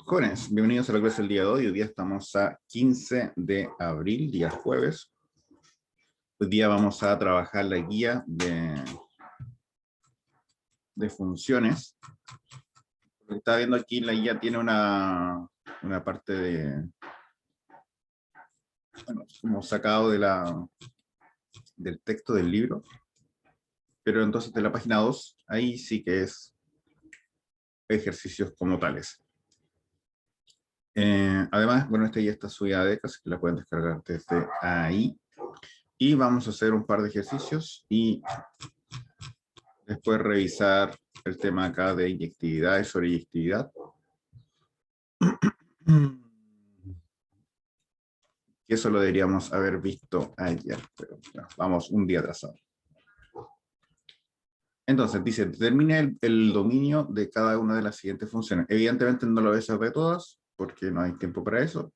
Jóvenes, bienvenidos a la clase del día de hoy. Hoy día estamos a 15 de abril, día jueves. Hoy día vamos a trabajar la guía de funciones. Lo que está viendo aquí, la guía tiene una parte bueno, como sacado del texto del libro. Pero entonces de la página 2, ahí sí que es ejercicios como tales. Además, bueno, esta guía está subida a DEC, así que la pueden descargar desde ahí. Y vamos a hacer un par de ejercicios y después revisar el tema acá de inyectividad y sobreyectividad. Y eso lo deberíamos haber visto ayer, pero bueno, vamos un día atrasado. Entonces, dice, determina el dominio de cada una de las siguientes funciones. Evidentemente no lo voy a hacer de todas, porque no hay tiempo para eso.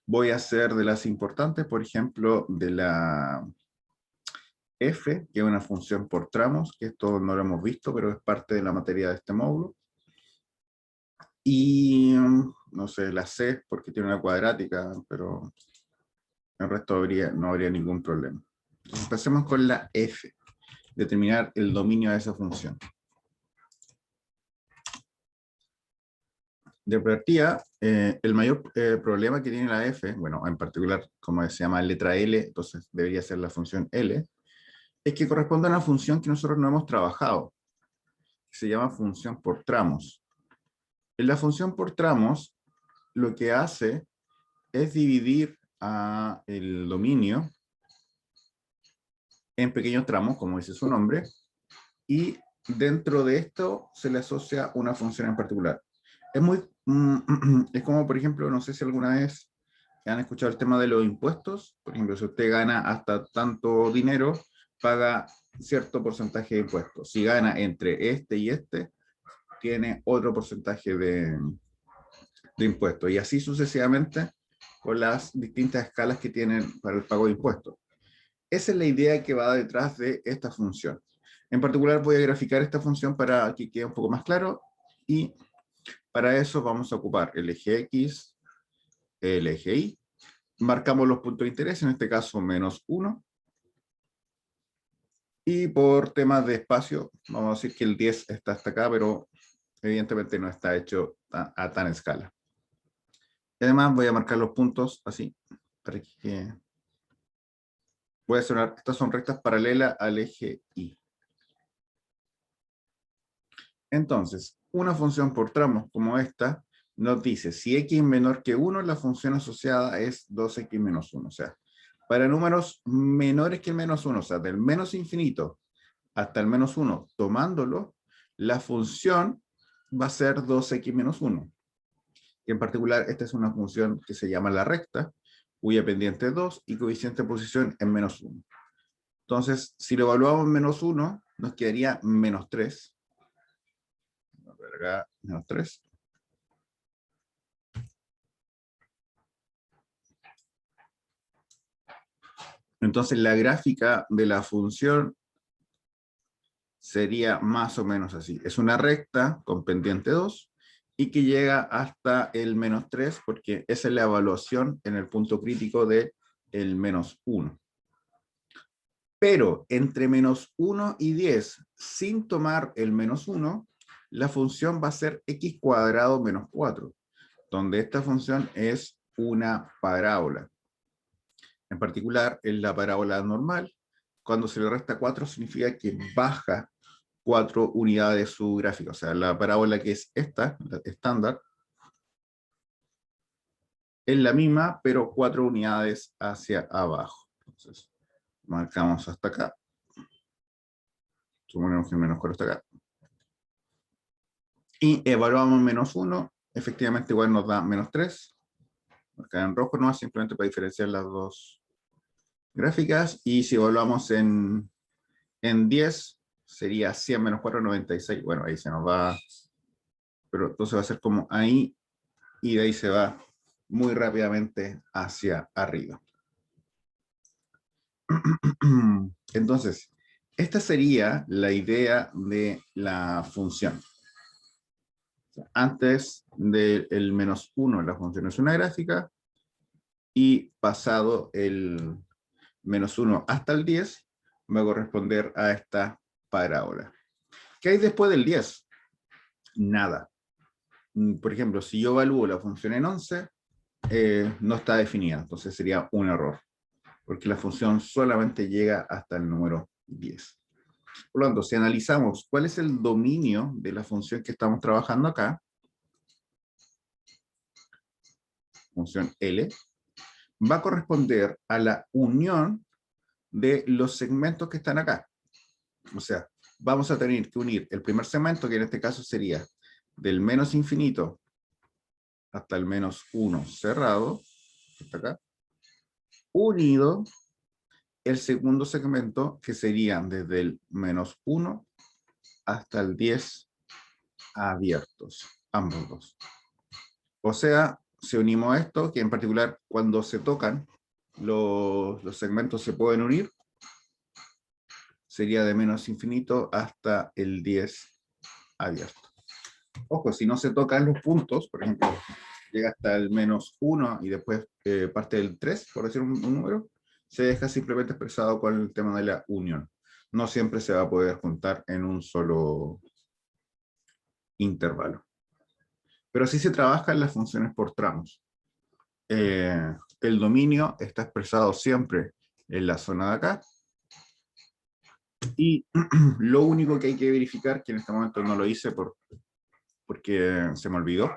Voy a hacer de las importantes, por ejemplo, de la f, que es una función por tramos, que esto no lo hemos visto, pero es parte de la materia de este módulo. Y, no sé, la c, porque tiene una cuadrática, pero el resto no habría ningún problema. Entonces, empecemos con la f, determinar el dominio de esa función. De partida, el mayor problema que tiene la f, bueno, en particular, como se llama letra L, entonces debería ser la función L, es que corresponde a una función que nosotros no hemos trabajado, que se llama función por tramos. En la función por tramos, lo que hace es dividir el dominio en pequeños tramos, como dice su nombre, y dentro de esto se le asocia una función en particular. Es como, por ejemplo, no sé si alguna vez han escuchado el tema de los impuestos. Por ejemplo, si usted gana hasta tanto dinero, paga cierto porcentaje de impuestos. Si gana entre este y este, tiene otro porcentaje de impuestos. Y así sucesivamente con las distintas escalas que tienen para el pago de impuestos. Esa es la idea que va detrás de esta función. En particular voy a graficar esta función para que quede un poco más claro, y para eso vamos a ocupar el eje X, el eje Y, marcamos los puntos de interés, en este caso -1, y por temas de espacio, vamos a decir que el 10 está hasta acá, pero evidentemente no está hecho a tan escala. Y además voy a marcar los puntos así, para que voy a hacer estas son rectas paralelas al eje Y. Entonces, una función por tramos como esta nos dice si x menor que 1, la función asociada es 2x menos 1. O sea, para números menores que el menos 1, o sea, del menos infinito hasta el menos 1, tomándolo, la función va a ser 2x menos 1. Y en particular, esta es una función que se llama la recta, cuya pendiente es 2 y coeficiente de posición es menos 1. Entonces, si lo evaluamos en menos 1, nos quedaría menos 3. Acá, menos 3. Entonces la gráfica de la función sería más o menos así. Es una recta con pendiente 2 y que llega hasta el menos 3, porque esa es la evaluación en el punto crítico de el menos 1. Pero entre menos 1 y 10, sin tomar el menos 1, la función va a ser x cuadrado menos 4, donde esta función es una parábola. En particular, en la parábola normal, cuando se le resta 4 significa que baja 4 unidades su gráfico. O sea, la parábola que es esta, la estándar, es la misma, pero 4 unidades hacia abajo. Entonces, marcamos hasta acá. Suponemos que el menos 4 está acá. Y evaluamos menos 1. Efectivamente, igual nos da menos 3. Marcar en rojo no, simplemente para diferenciar las dos gráficas. Y si evaluamos en 10, sería 100 menos 4, 96. Bueno, ahí se nos va. Pero entonces va a ser como ahí, y de ahí se va muy rápidamente hacia arriba. Entonces, esta sería la idea de la función. Antes del menos 1 la función es una gráfica, y pasado el menos 1 hasta el 10 va a corresponder a esta parábola. ¿Qué hay después del 10? Nada. Por ejemplo, si yo evalúo la función en 11, no está definida, entonces sería un error, porque la función solamente llega hasta el número 10. Por lo tanto, si analizamos cuál es el dominio de la función que estamos trabajando acá, función L, va a corresponder a la unión de los segmentos que están acá. O sea, vamos a tener que unir el primer segmento, que en este caso sería del menos infinito hasta el menos 1 cerrado, hasta acá, unido el segundo segmento, que serían desde el menos 1 hasta el 10 abiertos, ambos dos. O sea, si unimos esto, que en particular cuando se tocan, los segmentos se pueden unir, sería de menos infinito hasta el 10 abierto. Ojo, si no se tocan los puntos, por ejemplo, llega hasta el menos 1 y después parte del 3, por decir un número, se deja simplemente expresado con el tema de la unión. No siempre se va a poder juntar en un solo intervalo. Pero sí se trabaja en las funciones por tramos. El dominio está expresado siempre en la zona de acá. Y lo único que hay que verificar, que en este momento no lo hice porque se me olvidó,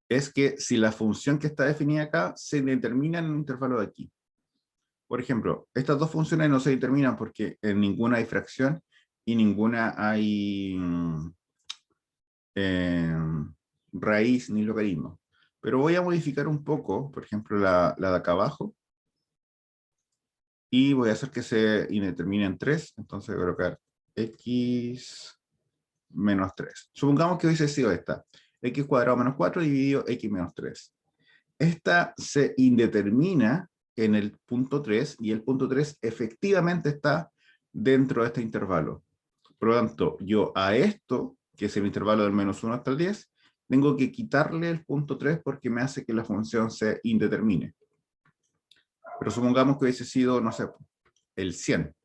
es que si la función que está definida acá se determina en un intervalo de aquí. Por ejemplo, estas dos funciones no se determinan porque en ninguna hay fracción y ninguna hay eh, raíz ni logaritmo. Pero voy a modificar un poco, por ejemplo, la de acá abajo, y voy a hacer que se indetermine en 3, entonces voy a colocar x menos 3. Supongamos que hubiese sido esta, x cuadrado menos 4 dividido x menos 3. Esta se indetermina en el punto 3, y el punto 3 efectivamente está dentro de este intervalo. Por lo tanto, yo a esto, que es el intervalo del menos 1 hasta el 10, tengo que quitarle el punto 3 porque me hace que la función se indetermine. Pero supongamos que hubiese sido, no sé, el 100.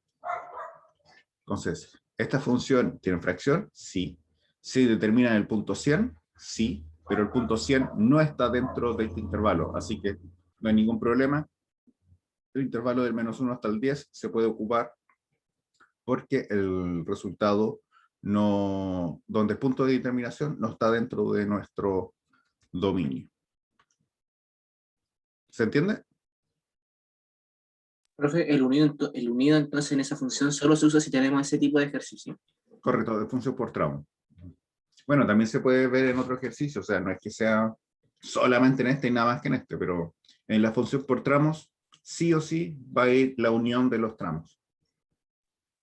Entonces, ¿esta función tiene fracción? Sí. ¿Se determina en el punto 100? Sí, pero el punto 100 no está dentro de este intervalo, así que no hay ningún problema. El intervalo del menos 1 hasta el 10 se puede ocupar porque el resultado no, donde el punto de determinación no está dentro de nuestro dominio. ¿Se entiende? Profe, el unido entonces en esa función solo se usa si tenemos ese tipo de ejercicio. Correcto, de función por tramo. Bueno, también se puede ver en otro ejercicio, o sea, no es que sea solamente en este y nada más que en este, pero en la función por tramos, sí o sí va a ir la unión de los tramos.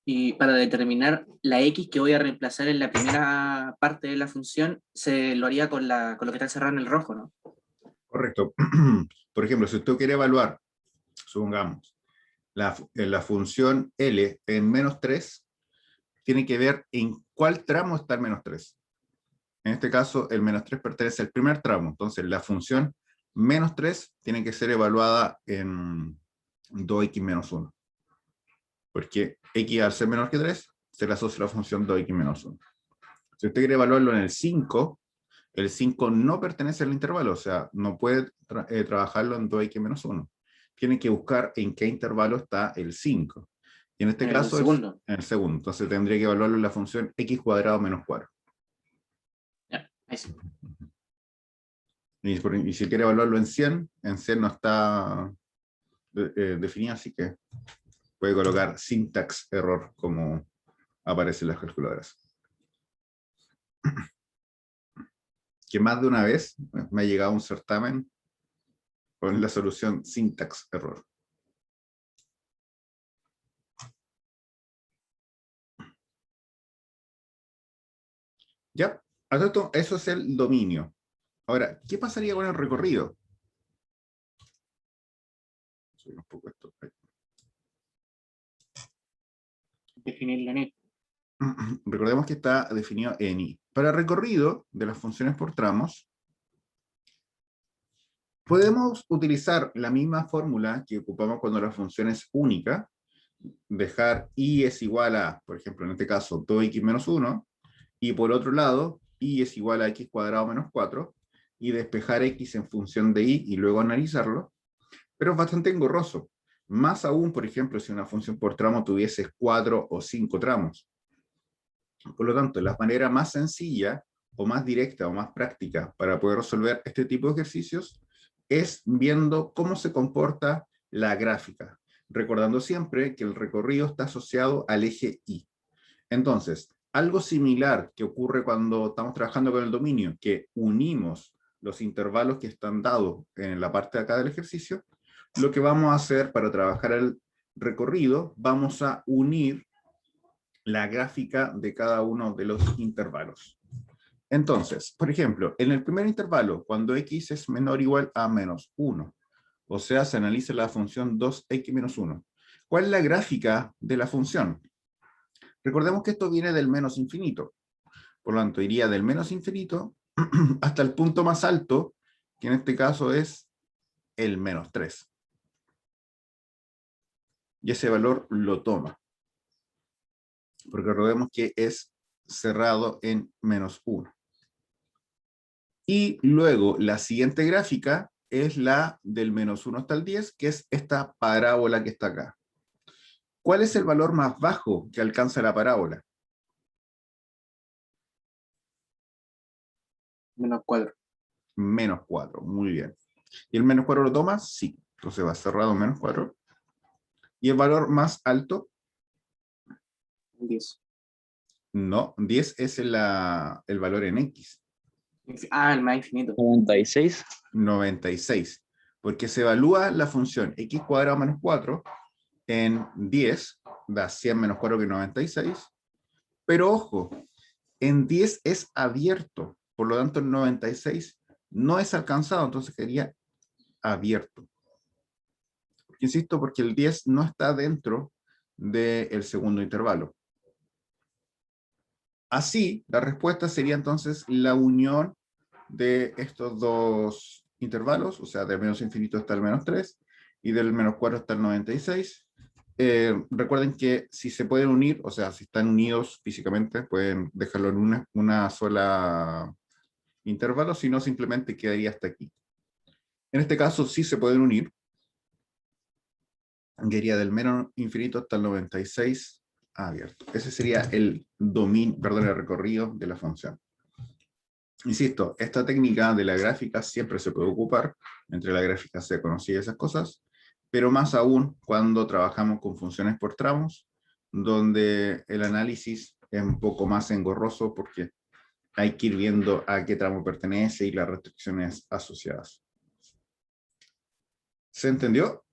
Y para determinar la x que voy a reemplazar en la primera parte de la función, se lo haría con lo que está encerrado en el rojo, ¿no? Correcto. Por ejemplo, si usted quiere evaluar, supongamos, la función L en menos 3, tiene que ver en cuál tramo está el menos 3. En este caso, el menos 3 pertenece al primer tramo, entonces la función menos 3 tiene que ser evaluada en 2x menos 1. Porque x al ser menor que 3, se le asocia la función 2x menos 1. Si usted quiere evaluarlo en el 5 no pertenece al intervalo, o sea, no puede trabajarlo en 2x menos 1. Tiene que buscar en qué intervalo está el 5. Y en este En el caso, segundo. en el segundo. Entonces tendría que evaluarlo en la función x cuadrado menos 4. Ya, ahí sí. Y si quiere evaluarlo en 100 no está definido, así que puede colocar syntax error como aparece en las calculadoras. Que más de una vez me ha llegado un certamen con la solución syntax error. Ya, eso es el dominio. Ahora, ¿qué pasaría con el recorrido? Subir un poco esto. Definir la net. recordemos que está definido en I. Para recorrido de las funciones por tramos, podemos utilizar la misma fórmula que ocupamos cuando la función es única, dejar I es igual a, por ejemplo, en este caso, 2x menos 1, y por otro lado, I es igual a x cuadrado menos 4, y despejar x en función de I y luego analizarlo, pero es bastante engorroso. Más aún, por ejemplo, si una función por tramo tuviese 4 o 5 tramos. Por lo tanto, la manera más sencilla o más directa o más práctica para poder resolver este tipo de ejercicios es viendo cómo se comporta la gráfica, recordando siempre que el recorrido está asociado al eje Y. Entonces, algo similar que ocurre cuando estamos trabajando con el dominio, que unimos los intervalos que están dados en la parte de acá del ejercicio, lo que vamos a hacer para trabajar el recorrido, vamos a unir la gráfica de cada uno de los intervalos. Entonces, por ejemplo, en el primer intervalo, cuando x es menor o igual a menos 1, o sea, se analiza la función 2x menos 1. ¿Cuál es la gráfica de la función? Recordemos que esto viene del menos infinito. Por lo tanto, iría del menos infinito hasta el punto más alto, que en este caso es el menos 3. Y ese valor lo toma. Porque recordemos que es cerrado en menos 1. Y luego la siguiente gráfica es la del menos 1 hasta el 10, que es esta parábola que está acá. ¿Cuál es el valor más bajo que alcanza la parábola? Menos 4. Menos 4, muy bien. ¿Y el menos 4 lo toma? Sí. Entonces va cerrado menos 4. ¿Y el valor más alto? 10. No, 10 es el valor en X. El más infinito. 96. 96. Porque se evalúa la función x cuadrado menos 4 en 10, da 100 menos 4 que 96. Pero ojo, en 10 es abierto, por lo tanto en 96 no es alcanzado, entonces quedaría abierto. Insisto, porque el 10 no está dentro del segundo intervalo. Así, la respuesta sería entonces la unión de estos dos intervalos, o sea, del menos infinito hasta el menos 3, y del menos 4 hasta el 96. Recuerden que si se pueden unir, o sea, si están unidos físicamente, pueden dejarlo en una sola intervalo, si no simplemente quedaría hasta aquí. En este caso sí se pueden unir, quedaría del menos infinito hasta el 96 abierto. Ese sería el dominio, perdón, el recorrido de la función. Insisto, esta técnica de la gráfica siempre se puede ocupar, entre la gráfica se conocía esas cosas, pero más aún cuando trabajamos con funciones por tramos, donde el análisis es un poco más engorroso porque hay que ir viendo a qué tramo pertenece y las restricciones asociadas. ¿Se entendió?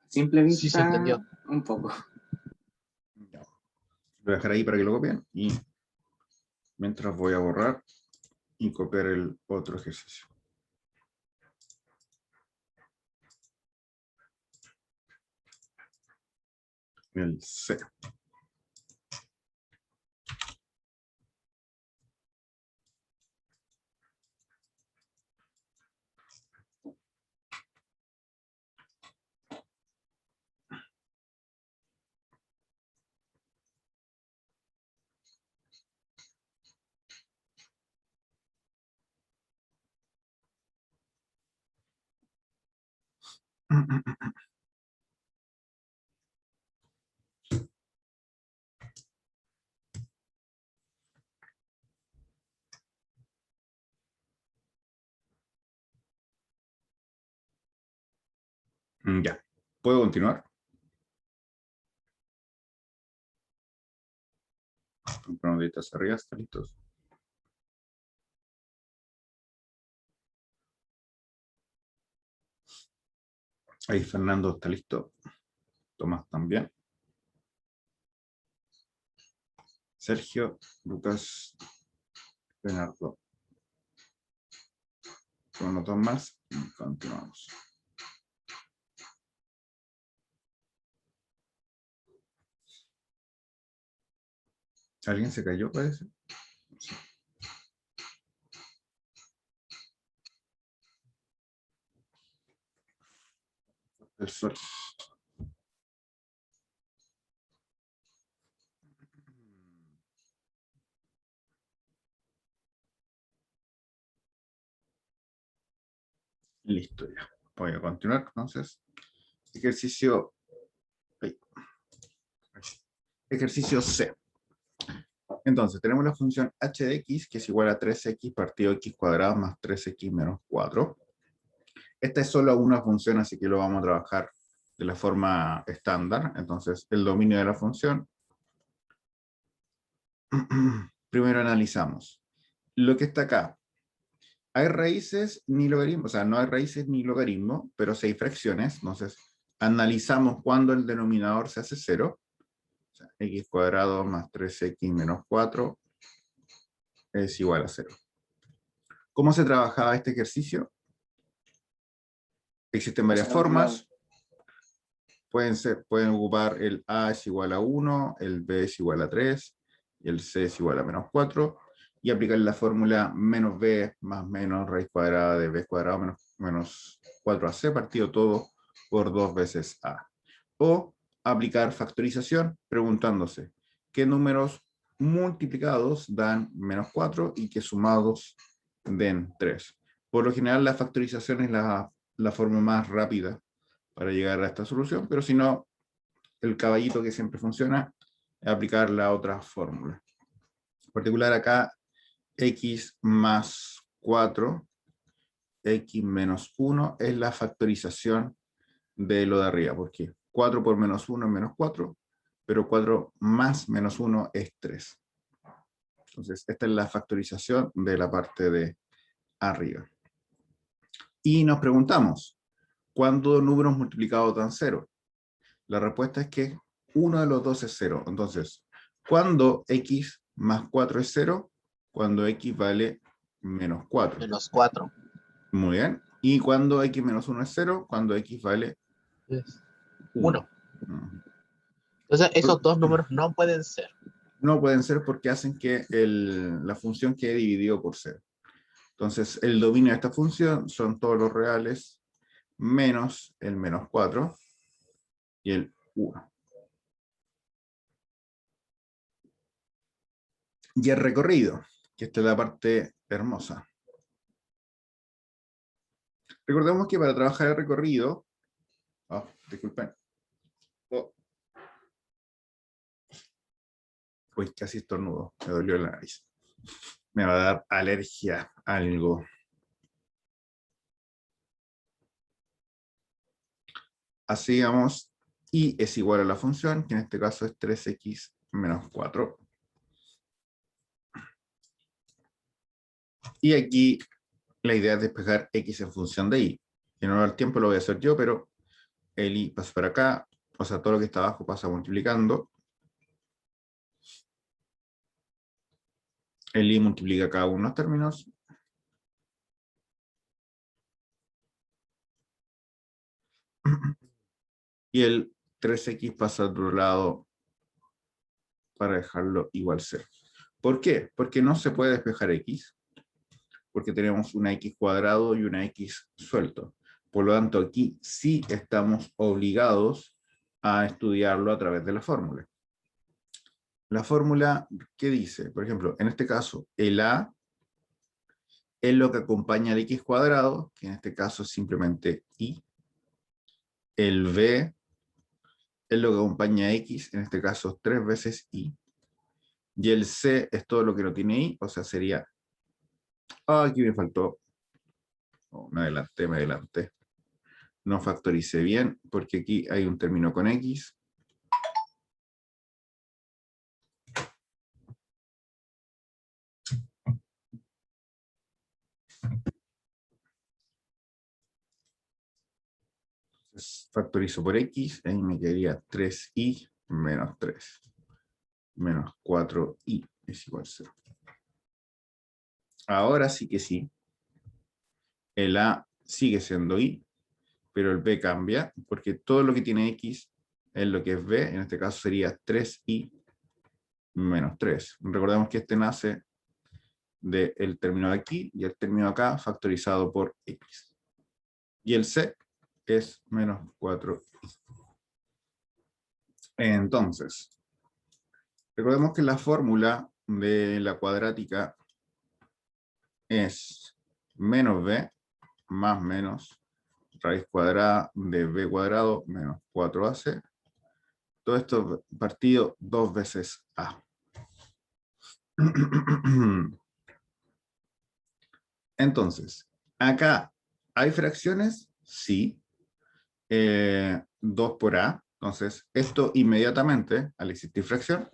Simple Sí, se vista, entendió. un poco. Ya. Lo voy a dejar ahí para que lo copien y mientras voy a borrar y copiar el otro ejercicio. El C. Ya. ¿Puedo continuar? Pronoditas arriba, ¿están listos? Ahí Fernando está listo. Tomás también. Sergio, Lucas, Leonardo. Uno, dos más y continuamos. ¿Alguien se cayó, parece? El sol. Listo ya. Voy a continuar entonces. Ejercicio, ay, ejercicio C. Entonces, tenemos la función h de x, que es igual a 3x partido x cuadrado más 3x menos 4. Esta es solo una función, así que lo vamos a trabajar de la forma estándar. Entonces, el dominio de la función. Primero analizamos. Lo que está acá. Hay raíces ni logaritmos, o sea, no hay raíces ni logaritmo, pero sí hay fracciones. Entonces, analizamos cuando el denominador se hace 0. O sea, x cuadrado más 3x menos 4 es igual a 0. ¿Cómo se trabajaba este ejercicio? Existen varias formas. Pueden ocupar el a es igual a 1, el b es igual a 3, y el c es igual a menos 4, y aplicar la fórmula menos b más menos raíz cuadrada de b cuadrado menos 4ac partido todo por 2 veces a. O aplicar factorización preguntándose qué números multiplicados dan menos 4 y que sumados den 3. Por lo general la factorización es la forma más rápida para llegar a esta solución, pero si no, el caballito que siempre funciona es aplicar la otra fórmula. En particular acá, x más 4, x menos 1 es la factorización de lo de arriba, porque 4 por menos 1 es menos 4, pero 4 más menos 1 es 3. Entonces, esta es la factorización de la parte de arriba. Y nos preguntamos, ¿cuándo números multiplicados dan 0? La respuesta es que uno de los dos es 0. Entonces, ¿cuándo x más 4 es 0? Cuando x vale menos 4. Menos 4. Muy bien. ¿Y cuando x menos 1 es 0? Cuando x vale 1. 1. Entonces, esos dos números no pueden ser. No pueden ser porque hacen que la función quede dividido por 0. Entonces, el dominio de esta función son todos los reales menos el menos 4 y el 1. Y el recorrido, que esta es la parte hermosa. Recordemos que para trabajar el recorrido, disculpen, uy, casi estornudo, me dolió la nariz. Me va a dar alergia a algo. Así vamos, y es igual a la función, que en este caso es 3x menos 4. Y aquí la idea es despejar x en función de y. En honor al tiempo lo voy a hacer yo, pero el y pasa para acá, o sea, todo lo que está abajo pasa multiplicando. El y multiplica cada uno de los términos. Y el 3x pasa al otro lado para dejarlo igual 0. ¿Por qué? Porque no se puede despejar x, porque tenemos una x cuadrado y una x suelto. Por lo tanto, aquí sí estamos obligados a estudiarlo a través de la fórmula. La fórmula, ¿qué dice? Por ejemplo, en este caso, el a es lo que acompaña al x cuadrado, que en este caso es simplemente y. El b es lo que acompaña a x, en este caso 3 veces y. Y el c es todo lo que no tiene y, o sea, sería... aquí me faltó... me adelanté. No factorice bien, porque aquí hay un término con x. Entonces, factorizo por x, ahí me quedaría 3y menos 3. Menos 4y es igual a 0. Ahora sí que sí. El a sigue siendo y, pero el b cambia, porque todo lo que tiene x es lo que es b, en este caso sería 3y menos 3. Recordemos que este nace del término de aquí y el término de acá factorizado por x. Y el c es menos 4. Entonces, recordemos que la fórmula de la cuadrática es menos b más menos raíz cuadrada de b cuadrado menos 4ac. Todo esto partido 2 veces a. Entonces, acá, ¿hay fracciones? Sí. 2 por a. Entonces, esto inmediatamente, al existir fracción,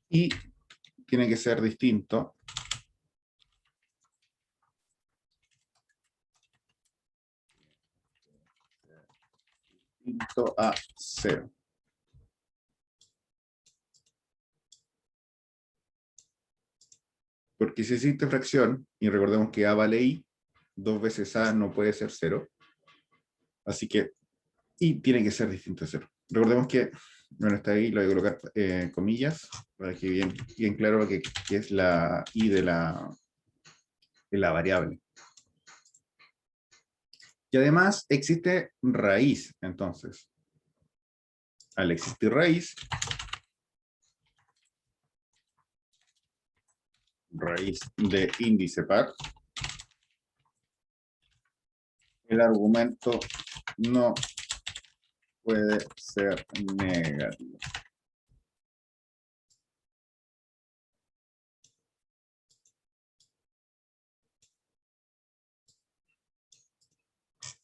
y tiene que ser distinto a 0. Porque si existe fracción, y recordemos que a vale i, 2 veces a no puede ser 0. Así que i tiene que ser distinto a 0. Recordemos que, bueno, está ahí, lo voy a colocar comillas, para que bien claro lo que es la i de la variable. Y además existe raíz, entonces. Al existir raíz de índice par, el argumento no puede ser negativo.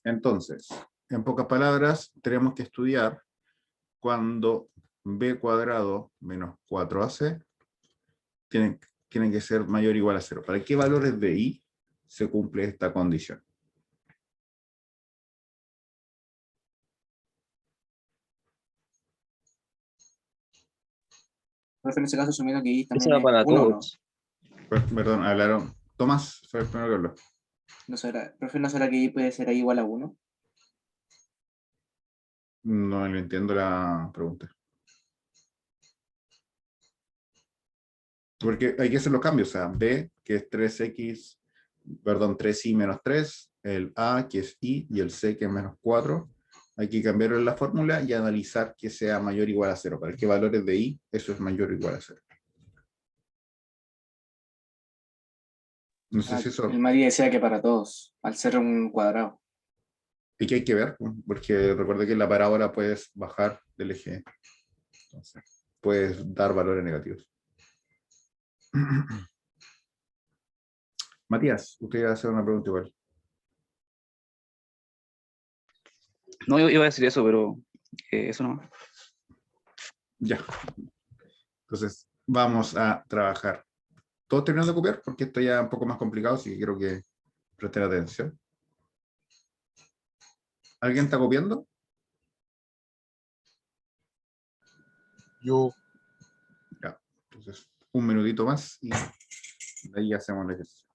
Entonces, en pocas palabras, tenemos que estudiar cuando b cuadrado menos 4ac tiene que ser mayor o igual a 0. ¿Para qué valores de i se cumple esta condición? Profe, en ese caso, asumiendo que I Eso también va es para 1, ¿no? todos. Perdón, hablaron. Tomás fue el primero que habló. Profe, ¿no será que I puede ser I igual a 1? No le entiendo la pregunta. Porque hay que hacer los cambios. O sea, b, que es 3x, perdón, 3i menos 3, el a, que es i, y el c, que es menos 4. Hay que cambiarlo en la fórmula y analizar que sea mayor o igual a 0. ¿Para qué valores de i eso es mayor o igual a 0? No sé si eso... El María decía que para todos, al ser un cuadrado. ¿Y qué hay que ver? Porque recuerda que en la parábola puedes bajar del eje. Entonces, puedes dar valores negativos. Matías, usted iba a hacer una pregunta igual. No, yo iba a decir eso, pero eso no. Ya. Entonces, vamos a trabajar. ¿Todos terminando de copiar? Porque esto ya es un poco más complicado, así que quiero que presten atención. ¿Alguien está copiando? Yo, Ya. Entonces, un minutito más y de ahí hacemos el ejercicio.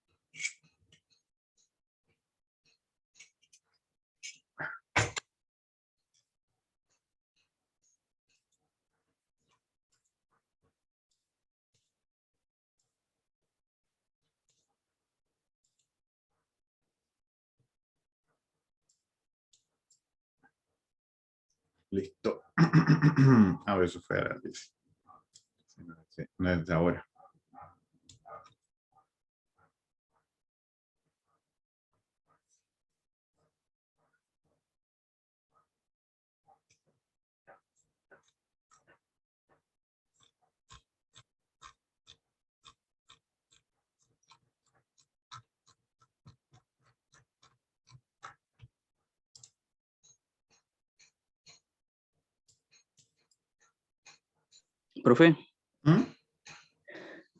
Listo. A ver, eso fue a las 10. Sí, no es de ahora. Profe, ¿Mm?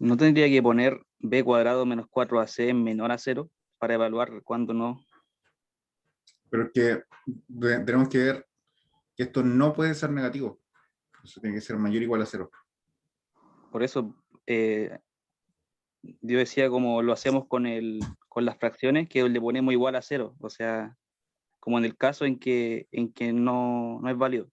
¿no tendría que poner b cuadrado menos 4ac menor a 0 para evaluar cuándo no? Pero es que tenemos que ver que esto no puede ser negativo. Eso tiene que ser mayor o igual a 0. Por eso yo decía como lo hacemos con las fracciones, que le ponemos igual a 0. O sea, como en el caso en que no es válido.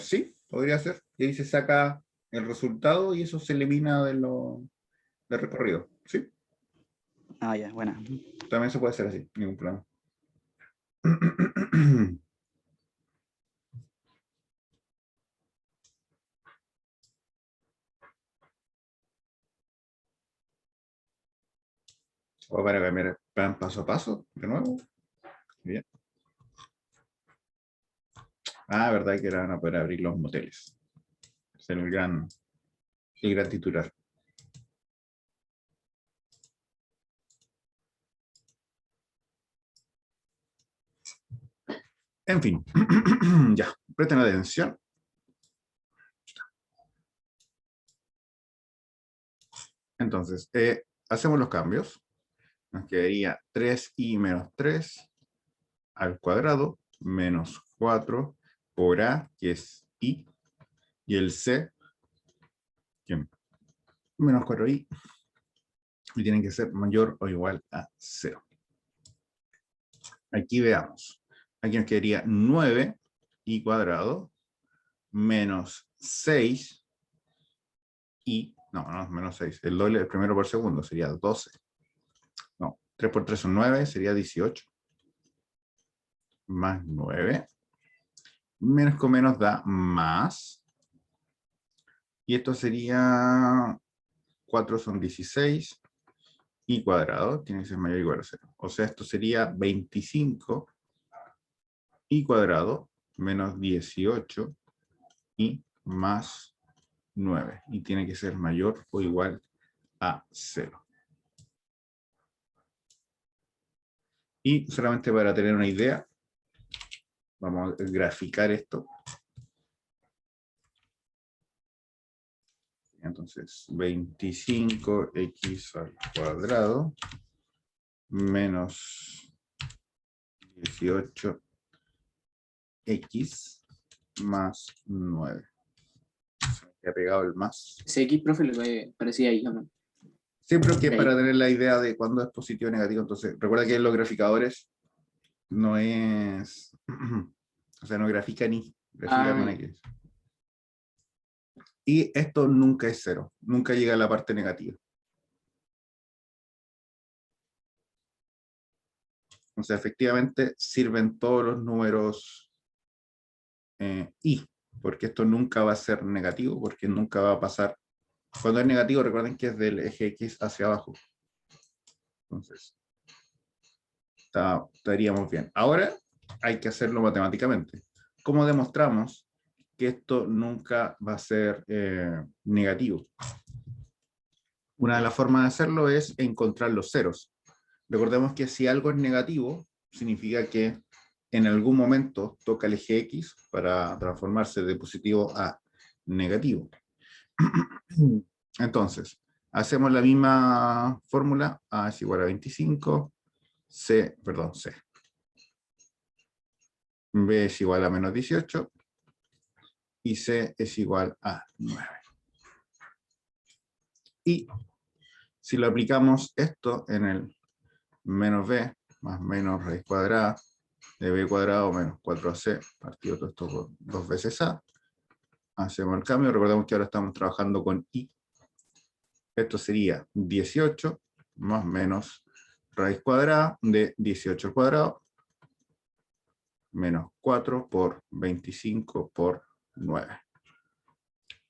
Sí, podría ser. Y ahí se saca el resultado y eso se elimina del recorrido. Sí, Ah, ya, buena. también se puede hacer así, ningún problema. O para cambiar plan paso a paso, de nuevo. Bien. Verdad que eran a poder abrir los moteles. Es el gran titular. En fin, ya, presten atención. Entonces, hacemos los cambios. Nos quedaría 3i menos 3 al cuadrado menos 4 por a, que es i, y el c, que menos 4i, y tienen que ser mayor o igual a 0. Aquí veamos. Aquí nos quedaría 9i cuadrado menos 6 y, no, menos 6, el doble del primero por segundo sería 12. No, 3 por 3 son 9, sería 18. Más 9. Menos con menos da más. Y esto sería 4 son 16. Y cuadrado tiene que ser mayor o igual a 0. O sea, esto sería 25 y cuadrado menos 18 y más 9. Y tiene que ser mayor o igual a 0. Y solamente para tener una idea, vamos a graficar esto. Entonces, 25x al cuadrado menos 18x más 9. Se me ha pegado el más. Ese X, profe, le parecía ahí, ¿o no? Siempre que es Ahí. para tener la idea de cuándo es positivo o negativo. Entonces, recuerda que en los graficadores no es... o sea, no grafica ni. Grafica con X. Y esto nunca es 0. Nunca llega a la parte negativa. O sea, efectivamente sirven todos los números i, porque esto nunca va a ser negativo, porque nunca va a pasar. Cuando es negativo, recuerden que es del eje X hacia abajo. Entonces, estaríamos bien. Ahora hay que hacerlo matemáticamente. ¿Cómo demostramos que esto nunca va a ser negativo? Una de las formas de hacerlo es encontrar los ceros. Recordemos que si algo es negativo, significa que en algún momento toca el eje X para transformarse de positivo a negativo. Entonces, hacemos la misma fórmula. A es igual a 25, C. B es igual a menos 18 y C es igual a 9. Y si lo aplicamos esto en el menos B más menos raíz cuadrada de B cuadrado menos 4AC partido todo esto por 2 veces A, hacemos el cambio. Recordemos que ahora estamos trabajando con I. Esto sería 18 más menos raíz cuadrada de 18 al cuadrado menos 4 por 25 por 9.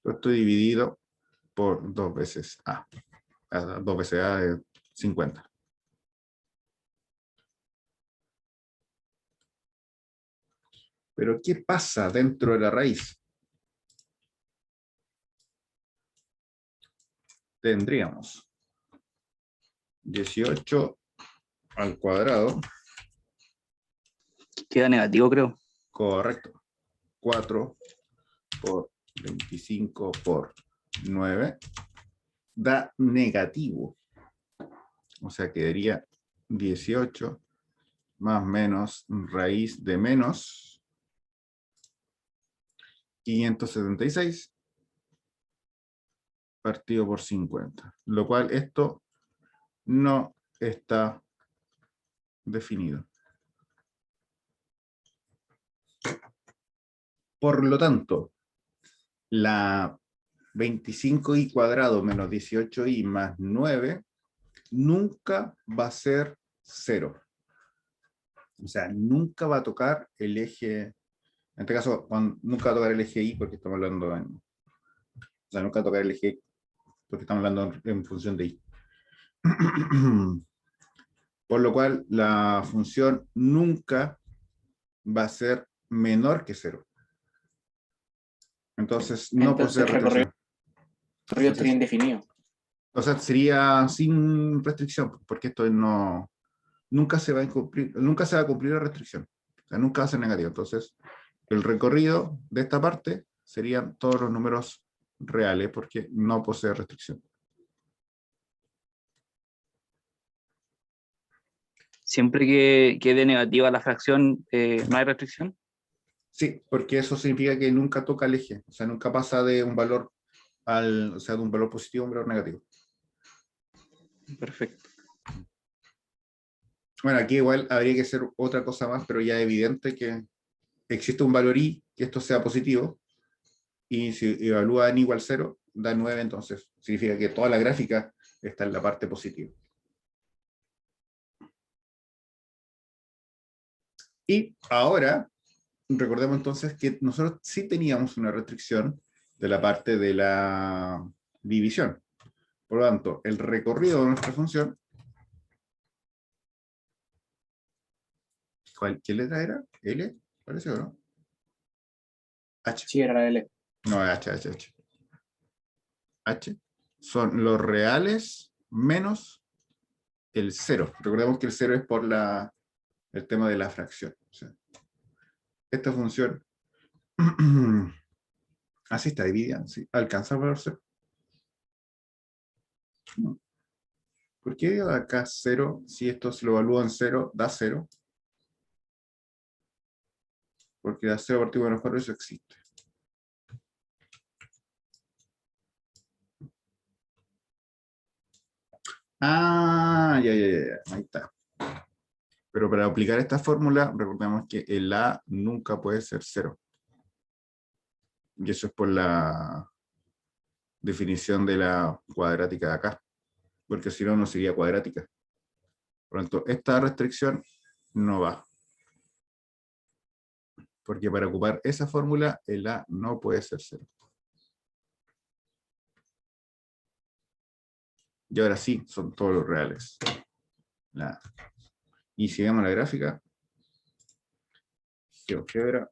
Esto dividido por 2 veces A. 2 veces A es 50. Pero ¿qué pasa dentro de la raíz? Tendríamos 18 al cuadrado. Queda negativo, creo. Correcto. 4 por 25 por 9 da negativo. O sea, quedaría 18 más menos raíz de menos 576 partido por 50. Lo cual esto no está definido. Por lo tanto, la 25i cuadrado menos 18i más 9 nunca va a ser 0. O sea, nunca va a tocar el eje, en este caso, nunca va a tocar el eje y porque estamos hablando en, o sea, nunca va a tocar el eje porque estamos hablando en función de y. Por lo cual, la función nunca va a ser menor que 0. Entonces, no posee Entonces, recorrido restricción. estaría indefinido. O sea, sería sin restricción, porque esto no, nunca se va a cumplir la restricción. O sea, nunca va a ser negativo. Entonces, el recorrido de esta parte serían todos los números reales, porque no posee restricción. Siempre que quede negativa la fracción, no hay restricción. Sí, porque eso significa que nunca toca el eje. O sea, nunca pasa de un valor o sea, de un valor positivo a un valor negativo. Perfecto. Bueno, aquí igual habría que hacer otra cosa más, pero ya es evidente que existe un valor i, que esto sea positivo, y si evalúa n igual 0, da 9, entonces significa que toda la gráfica está en la parte positiva. Y ahora, recordemos entonces que nosotros sí teníamos una restricción de la parte de la división. Por lo tanto, el recorrido de nuestra función, ¿qué letra era? ¿L? ¿Parece o no? H. Sí, era la L. No, H. H son los reales menos el 0. Recordemos que el 0 es por el tema de la fracción. O sea, esta función así está dividida. ¿Sí? ¿Alcanza el valor 0? No. ¿Por qué da acá 0 si esto se lo evalúa en 0, da 0? Porque da 0 partido de menos 4, eso existe. Ah, ya, ahí está. Pero para aplicar esta fórmula, recordemos que el A nunca puede ser 0. Y eso es por la definición de la cuadrática de acá. Porque si no, no sería cuadrática. Por lo tanto, esta restricción no va. Porque para ocupar esa fórmula, el A no puede ser 0. Y ahora sí, son todos los reales. Y si vemos la gráfica, GeoGebra,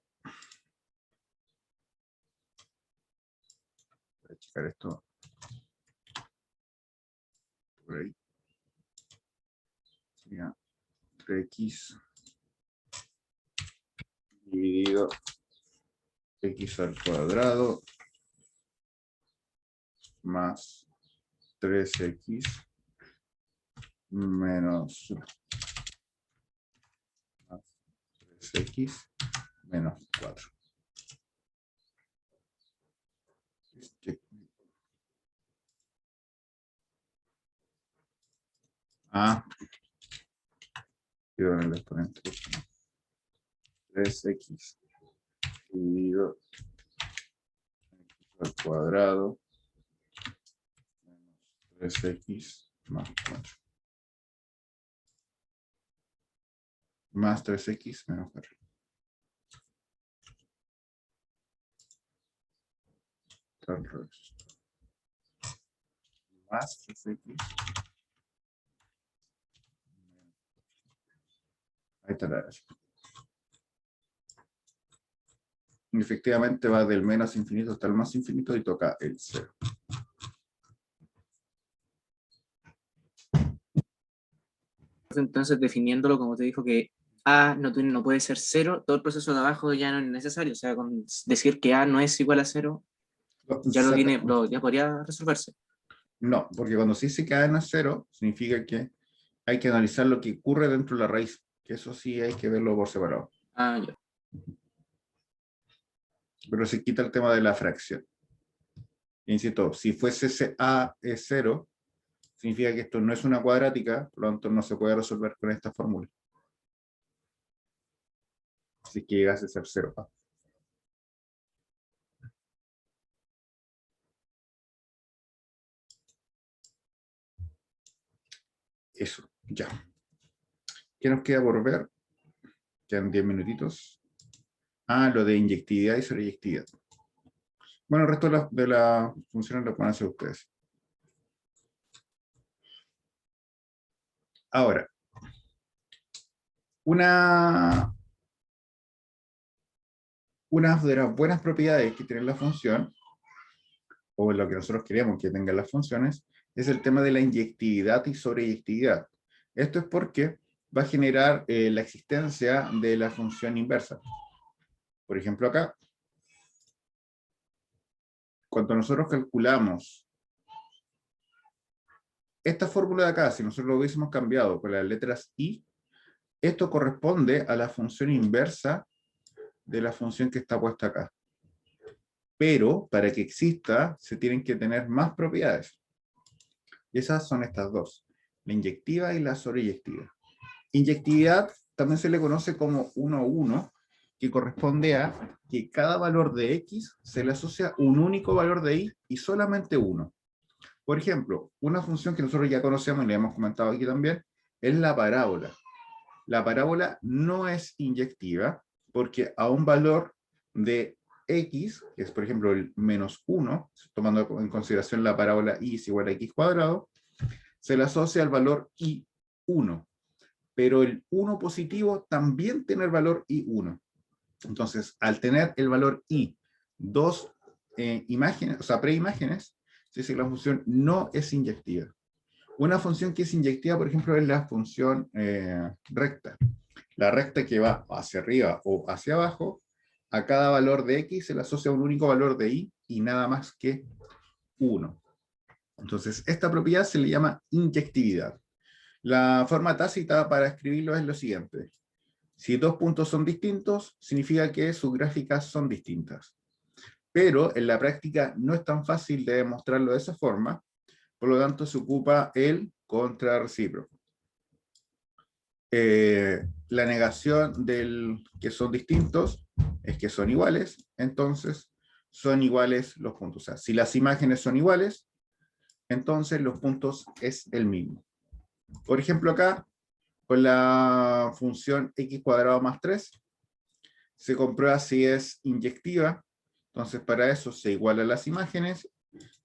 voy a checar esto por ahí. Sería 3x dividido x al cuadrado más 3x menos 3x menos 4. Quiero en el exponente. 3x dividido x al cuadrado menos 3x más 4. Más 3x menos 4. Al revés. Más 3x. Ahí está la gráfica. Efectivamente va del menos infinito hasta el más infinito y toca el 0. Entonces, definiéndolo, como te dijo que A no puede ser 0, todo el proceso de abajo ya no es necesario. O sea, con decir que A no es igual a 0, ya ya podría resolverse. No, porque cuando se dice que A no es 0, significa que hay que analizar lo que ocurre dentro de la raíz, que eso sí hay que verlo por separado. Ah, ya. Pero se quita el tema de la fracción. Insisto, si fuese ese A es 0, significa que esto no es una cuadrática, por lo tanto no se puede resolver con esta fórmula. si es que llegase a ser 0. Eso, ya. ¿Qué nos queda por ver? Quedan 10 minutitos. Ah, lo de inyectividad y sobreyectividad. Bueno, el resto de las funciones lo pueden hacer ustedes. Ahora, una de las buenas propiedades que tiene la función, o lo que nosotros queremos que tengan las funciones, es el tema de la inyectividad y sobreyectividad. Esto es porque va a generar la existencia de la función inversa. Por ejemplo, acá, cuando nosotros calculamos esta fórmula de acá, si nosotros lo hubiésemos cambiado con las letras i, esto corresponde a la función inversa de la función que está puesta acá. Pero para que exista, se tienen que tener más propiedades. Y esas son estas dos, la inyectiva y la sobreyectiva. Inyectividad también se le conoce como 1,1, que corresponde a que cada valor de x se le asocia un único valor de y solamente uno. Por ejemplo, una función que nosotros ya conocemos y le hemos comentado aquí también, es la parábola. La parábola no es inyectiva porque a un valor de x, que es por ejemplo el -1, tomando en consideración la parábola y es igual a x cuadrado, se le asocia al valor i1. Pero el 1 positivo también tiene el valor i1. Entonces, al tener el valor i, dos imágenes, o sea, preimágenes, se dice que la función no es inyectiva. Una función que es inyectiva, por ejemplo, es la función recta. La recta que va hacia arriba o hacia abajo, a cada valor de x se le asocia un único valor de y nada más que 1. Entonces, esta propiedad se le llama inyectividad. La forma tácita para escribirlo es lo siguiente. Si dos puntos son distintos, significa que sus gráficas son distintas. Pero en la práctica no es tan fácil de demostrarlo de esa forma, por lo tanto se ocupa el contrarrecíproco. La negación del que son distintos es que son iguales, entonces son iguales los puntos. O sea, si las imágenes son iguales, entonces los puntos es el mismo. Por ejemplo, acá, con la función x cuadrado más 3, se comprueba si es inyectiva, entonces para eso se igualan las imágenes,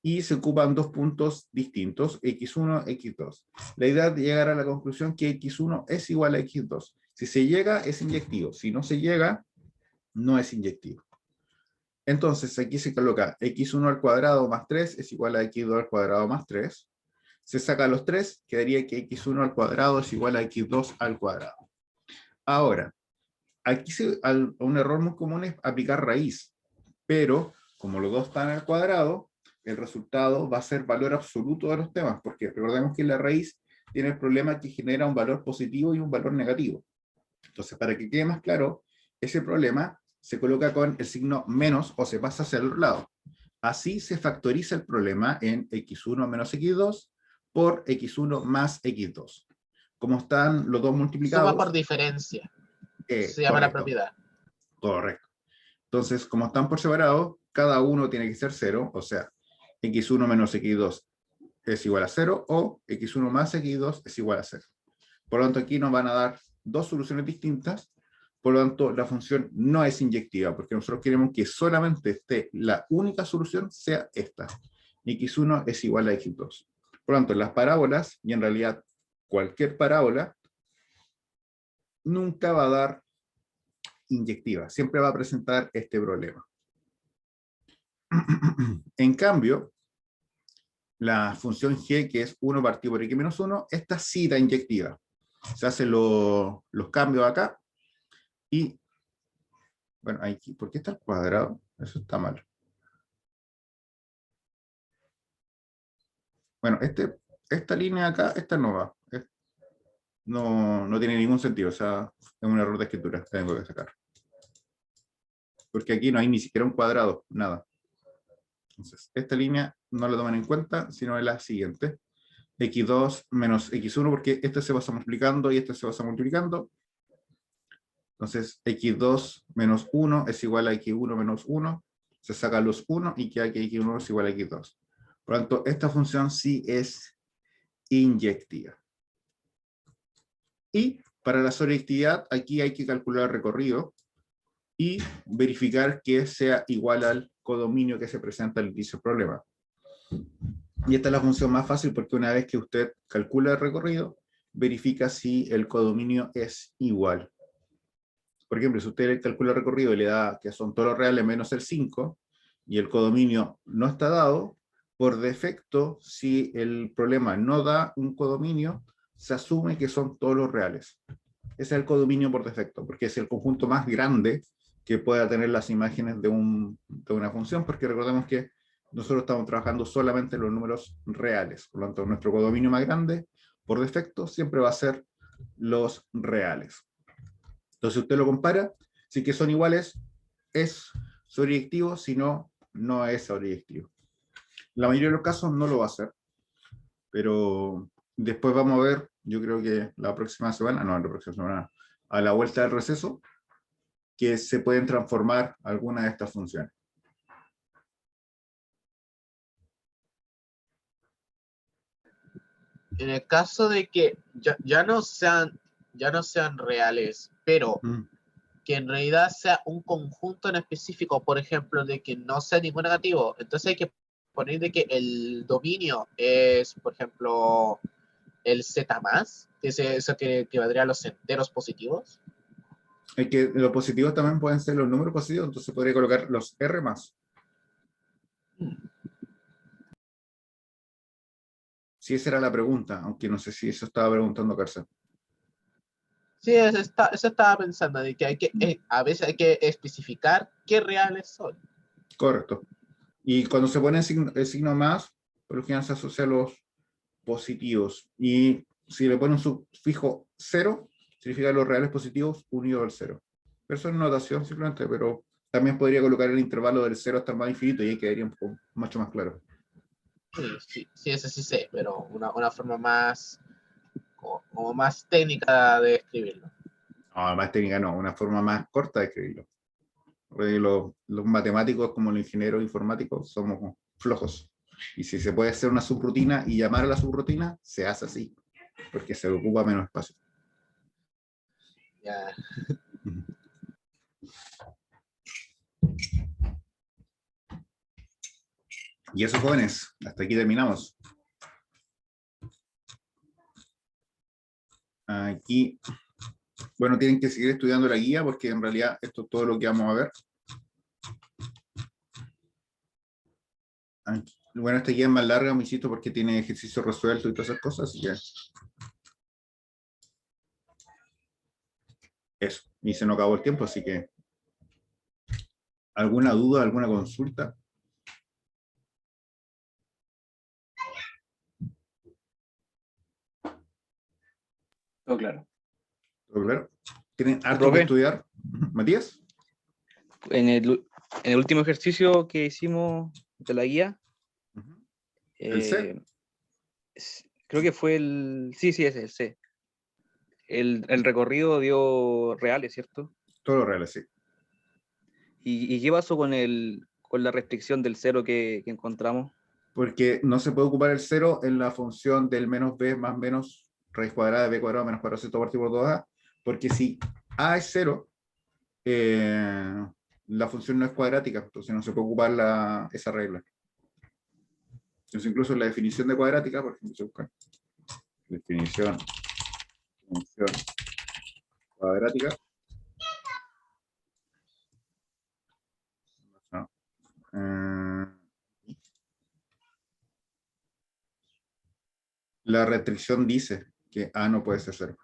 y se ocupan dos puntos distintos, x1, x2. La idea es llegar a la conclusión que x1 es igual a x2. Si se llega, es inyectivo. Si no se llega, no es inyectivo. Entonces, aquí se coloca x1 al cuadrado más 3 es igual a x2 al cuadrado más 3. Se saca los 3, quedaría que x1 al cuadrado es igual a x2 al cuadrado. Ahora, aquí un error muy común es aplicar raíz, pero como los dos están al cuadrado, el resultado va a ser valor absoluto de los temas, porque recordemos que la raíz tiene el problema que genera un valor positivo y un valor negativo. Entonces, para que quede más claro, ese problema se coloca con el signo menos o se pasa hacia el otro lado. Así se factoriza el problema en x1 menos x2 por x1 más x2. Como están los dos multiplicados... Suma por diferencia. Se llama correcto, la propiedad. Correcto. Entonces, como están por separado, cada uno tiene que ser 0, o sea, x1 menos x2 es igual a 0, o x1 más x2 es igual a 0. Por lo tanto, aquí nos van a dar dos soluciones distintas, por lo tanto, la función no es inyectiva, porque nosotros queremos que solamente esté la única solución sea esta. x1 es igual a x2. Por lo tanto, las parábolas, y en realidad cualquier parábola, nunca va a dar inyectiva, siempre va a presentar este problema. En cambio, la función g, que es 1 partido por x menos 1, esta sí da inyectiva. Se hacen los cambios acá, y, bueno, aquí, ¿por qué está el cuadrado? Eso está mal. Bueno, esta línea acá, esta no va. No tiene ningún sentido, o sea, es un error de escritura, tengo que sacar. Porque aquí no hay ni siquiera un cuadrado, nada. Entonces, esta línea no la toman en cuenta, sino en la siguiente. x2 menos x1, porque este se va multiplicando y este se va multiplicando. Entonces, x2 menos 1 es igual a x1 menos 1. Se sacan los 1 y queda que x1 es igual a x2. Por lo tanto, esta función sí es inyectiva. Y para la sobreactividad, aquí hay que calcular el recorrido y verificar que sea igual al codominio que se presenta al inicio del problema. Y esta es la función más fácil porque una vez que usted calcula el recorrido, verifica si el codominio es igual. Por ejemplo, si usted calcula el recorrido y le da que son todos los reales menos el 5, y el codominio no está dado, por defecto, si el problema no da un codominio, se asume que son todos los reales. Ese es el codominio por defecto, porque es el conjunto más grande que pueda tener las imágenes de una función, porque recordemos que nosotros estamos trabajando solamente en los números reales. Por lo tanto, nuestro codominio más grande, por defecto, siempre va a ser los reales. Entonces, usted lo compara, si que son iguales, es sobreyectivo, si no, no es sobreyectivo. La mayoría de los casos no lo va a hacer, pero después vamos a ver, yo creo que la próxima semana, a la vuelta del receso, que se pueden transformar algunas de estas funciones. En el caso de que ya no sean reales, pero que en realidad sea un conjunto en específico, por ejemplo, de que no sea ningún negativo, entonces hay que poner de que el dominio es, por ejemplo, el Z más, que es eso que valdría los enteros positivos. Es que los positivos también pueden ser los números positivos, entonces podría colocar los R más. Si esa era la pregunta, aunque no sé si eso estaba preguntando Carcel. Sí, eso estaba pensando, de que a veces hay que especificar qué reales son. Correcto. Y cuando se pone el signo más, por lo general se asocia a los positivos. Y si le ponen un sufijo 0, significa los reales positivos unidos al 0. Pero eso es notación simplemente, pero también podría colocar el intervalo del 0 hasta el más infinito y ahí quedaría un poco mucho más claro. Sí, eso sí sé, pero una forma más, como más técnica de escribirlo. No, más técnica no, una forma más corta de escribirlo. Porque los matemáticos, como los ingenieros informáticos, somos flojos. Y si se puede hacer una subrutina y llamar a la subrutina, se hace así, porque se ocupa menos espacio. Ya. Y eso, jóvenes, hasta aquí terminamos. Aquí, bueno, tienen que seguir estudiando la guía porque en realidad esto es todo lo que vamos a ver. Aquí, bueno, esta guía es más larga, me insisto, porque tiene ejercicios resueltos y todas esas cosas, así que eso. Y se nos acabó el tiempo, así que ¿alguna duda, alguna consulta? Todo claro. ¿Todo claro? ¿Tienen harto que Profe. estudiar? ¿Matías? En el último ejercicio que hicimos de la guía, ¿El C? creo que fue sí, es el C. El recorrido dio reales, ¿cierto? Todo lo real, sí. ¿Y qué pasó con la restricción del 0 que encontramos? Porque no se puede ocupar el 0 en la función del menos b más menos raíz cuadrada de b cuadrado menos 4c partido por 2a, porque si a es 0, la función no es cuadrática, entonces no se puede ocupar esa regla. Entonces incluso en la definición de cuadrática, por ejemplo, se busca definición función cuadrática. No. La restricción dice que A no puede ser 0,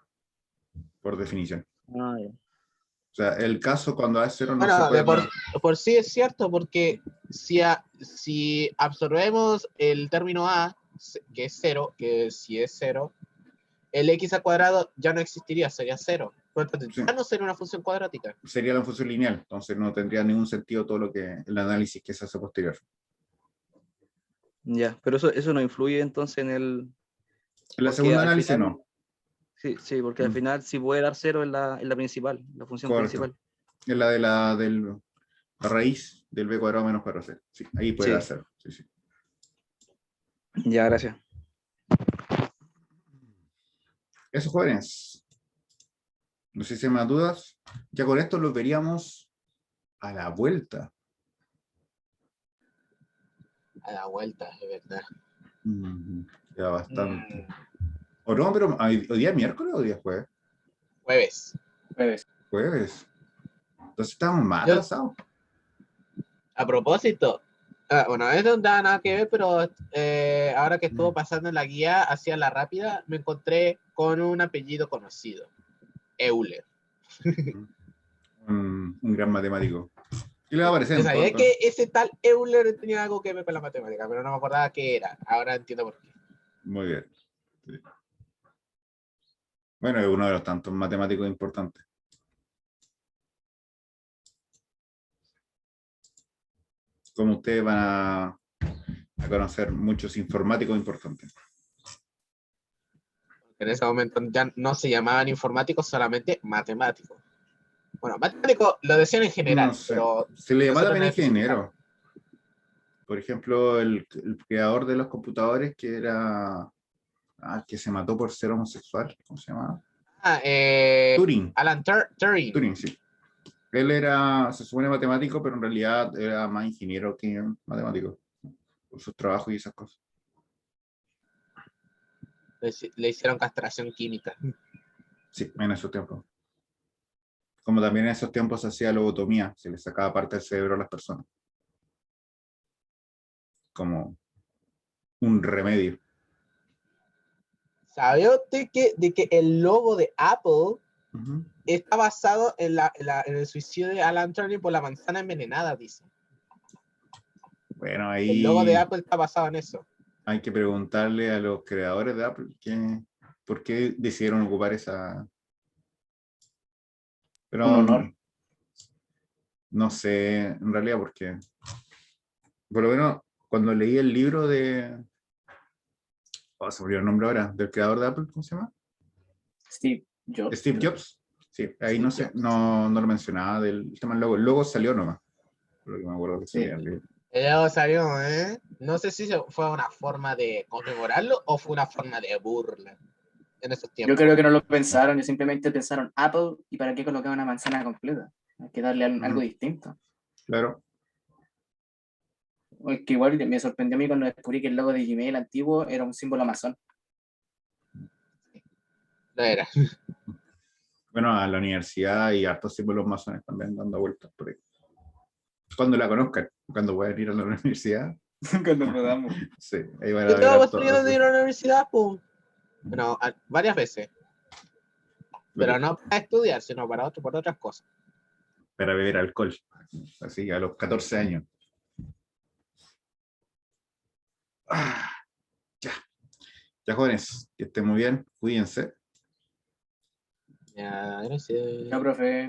por definición. Ah, ya. O sea, el caso cuando A es 0 no Bueno, se puede... por sí es cierto, porque si absorbemos el término a, que es 0, que si es 0, el x al cuadrado ya no existiría, sería 0. Sí. Ya no sería una función cuadrática. Sería la función lineal, entonces no tendría ningún sentido todo el análisis que se hace posterior. Ya, pero eso no influye entonces en el... En la porque segunda al análisis final, no. Sí, sí, porque al final sí puede dar 0 en la principal, la función Correcto. principal. Es la de la raíz del b cuadrado menos 4c. Sí, ahí puede Sí. dar 0. Sí, sí. Ya, gracias. Eso, jóvenes. No sé si hay más dudas. Ya con esto los veríamos a la vuelta. A la vuelta, es verdad. Ya bastante. Mm, O no, pero ¿hoy día es miércoles o hoy día es jueves? Jueves. Jueves. Jueves. Entonces estamos más Yo- atrasados. A propósito, bueno, eso no da nada que ver, pero ahora que estuvo pasando en la guía hacia la rápida, me encontré con un apellido conocido, Euler. Un gran matemático. Y le va a aparecer Yo en todo sabía el que ese tal Euler tenía algo que ver con la matemática, pero no me acordaba qué era. Ahora entiendo por qué. Muy bien. Sí. Bueno, es uno de los tantos matemáticos importantes. Como ustedes van a conocer muchos informáticos importantes. En ese momento ya no se llamaban informáticos, solamente matemáticos. Bueno, matemáticos lo decían en general, No sé. pero Se le llama nosotros también no especificamos. ingeniero. Por ejemplo, el creador de los computadores que era... que se mató por ser homosexual. ¿Cómo se llama? Turing. Alan Turing. Turing, sí. Él era, se supone matemático, pero en realidad era más ingeniero que matemático. Por sus trabajos y esas cosas. Le hicieron castración química. Sí, en esos tiempos. Como también en esos tiempos se hacía lobotomía, se le sacaba parte del cerebro a las personas. Como un remedio. ¿Sabía usted de que el logo de Apple Ujú. está basado en el suicidio de Alan Turing por la manzana envenenada, dice? Bueno, El logo de ahí Apple está basado en eso. hay que preguntarle a los creadores de Apple por qué decidieron ocupar esa... Pero Un honor. no sé, en realidad, porque por lo menos cuando leí el libro de... Oh, se me olvidó el nombre ahora, del creador de Apple, ¿cómo se llama? Steve Jobs. Steve Jobs. Sí, ahí Steve no sé, Jobs. no lo mencionaba del tema del logo. El logo salió nomás. Por lo que me acuerdo que Sí. salía en el libro. El logo salió, ¿eh? No sé si fue una forma de conmemorarlo o fue una forma de burla en esos Yo tiempos. creo que no lo pensaron, ellos simplemente pensaron Apple y para qué colocar una manzana completa. Hay que darle algo distinto. Claro. O es que igual me sorprendió a mí cuando descubrí que el logo de Gmail antiguo era un símbolo masón. No era. Bueno, a la universidad y hartos símbolos masones también dando vueltas por ahí. Cuando la conozcan, cuando puedan ir a la universidad, Cuando podamos. sí, ahí van a Yo ver tengo harto. posibilidad de ir a la universidad, pues. Bueno, varias veces. Pero no para estudiar, sino por otras cosas. Para beber alcohol, así a los 14 años. Ah, ya, ya jóvenes, que estén muy bien, cuídense. Ya, gracias. Ya, profe.